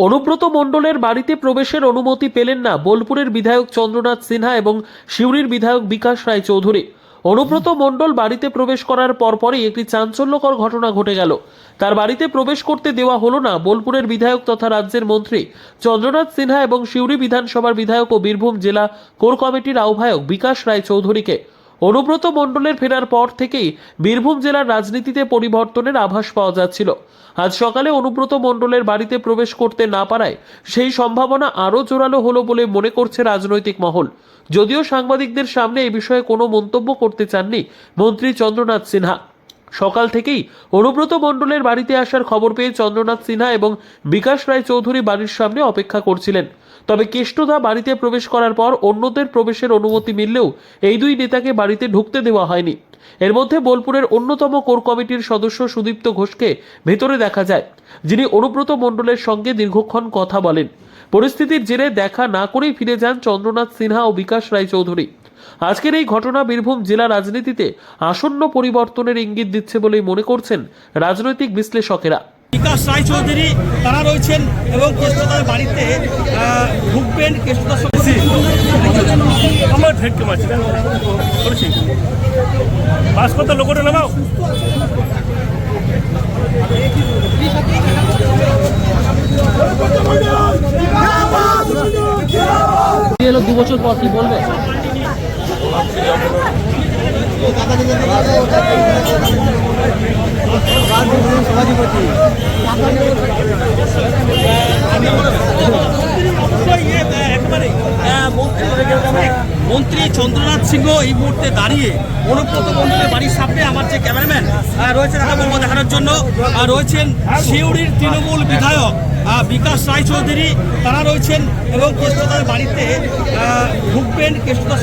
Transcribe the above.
অনুব্রত মণ্ডলের বাড়িতে প্রবেশের অনুমতি পেলেন না বোলপুরের বিধায়ক চন্দ্রনাথ সিনহা এবং সিউড়ির বিধায়ক বিকাশ রায় চৌধুরী। অনুব্রত মণ্ডল বাড়িতে প্রবেশ করার পরপরই একটি চাঞ্চল্যকর ঘটনা ঘটে গেল। তার বাড়িতে প্রবেশ করতে দেওয়া হলো না বোলপুরের বিধায়ক তথা রাজ্যের মন্ত্রী চন্দ্রনাথ সিনহা এবং সিউড়ি বিধানসভার বিধায়ক ও বীরভূম জেলা কোর কমিটির আহ্বায়ক বিকাশ রায় চৌধুরীকে। অনুব্রত মণ্ডলের ফেরার পর থেকেই বীরভূম জেলার রাজনীতিতে পরিবর্তনের আভাস পাওয়া যাচ্ছিল। আজ সকালে অনুব্রত মণ্ডলের বাড়িতে প্রবেশ করতে না পারায় সেই সম্ভাবনা আরও জোরালো হলো বলে মনে করছে রাজনৈতিক মহল। যদিও সাংবাদিকদের সামনে এই বিষয়ে কোনো মন্তব্য করতে চাননি মন্ত্রী চন্দ্রনাথ সিনহা। সকাল থেকেই অনুব্রত মণ্ডলের বাড়িতে আসার খবর পেয়ে চন্দ্রনাথ সিনহা এবং বিকাশ রায় চৌধুরী বাড়ির সামনে অপেক্ষা করছিলেন। তবে কেষ্টদা বাড়িতে প্রবেশ করার পর অন্যদের প্রবেশের অনুমতি মিললেও এই দুই নেতাকে বাড়িতে ঢুকতে দেওয়া হয়নি। এর মধ্যে বোলপুরের অন্যতম কোর কমিটির সদস্য সুদীপ্ত ঘোষকে ভেতরে দেখা যায়, যিনি অনুব্রত মণ্ডলের সঙ্গে দীর্ঘক্ষণ কথা বলেন। পরিস্থিতির জেরে দেখা না করেই ফিরে যান চন্দ্রনাথ সিনহা ও বিকাশ রায় চৌধুরী। আজকের এই ঘটনা বীরভূম জেলা রাজনীতিতে আসন্ন পরিবর্তনের ইঙ্গিত দিচ্ছে বলেই মনে করছেন রাজনৈতিক বিশ্লেষকেরা। বিকাশ রায় চৌধুরী তারা রয়েছেন এবং কেষ্টদার বাড়িতে ঢুকবেন। কেষ্টদার সঙ্গে আমার ঠেকতে পারছি না করেছি পাস করতে লোকটা নামাও। এলো 2 বছর পর কি বলবে? মন্ত্রী চন্দ্রনাথ সিংহ এই মুহূর্তে দাঁড়িয়ে অনুব্রত মণ্ডলের বাড়ির সামনে আমার যে ক্যামেরাম্যান রয়েছে তাকে বলবো দেখানোর জন্য। রয়েছেন সিউড়ির তৃণমূল বিধায়ক বিকাশ রায় চৌধুরী তারা রয়েছেন এবং কেষ্টদার বাড়িতে ঢুকবেন। কেষ্টদার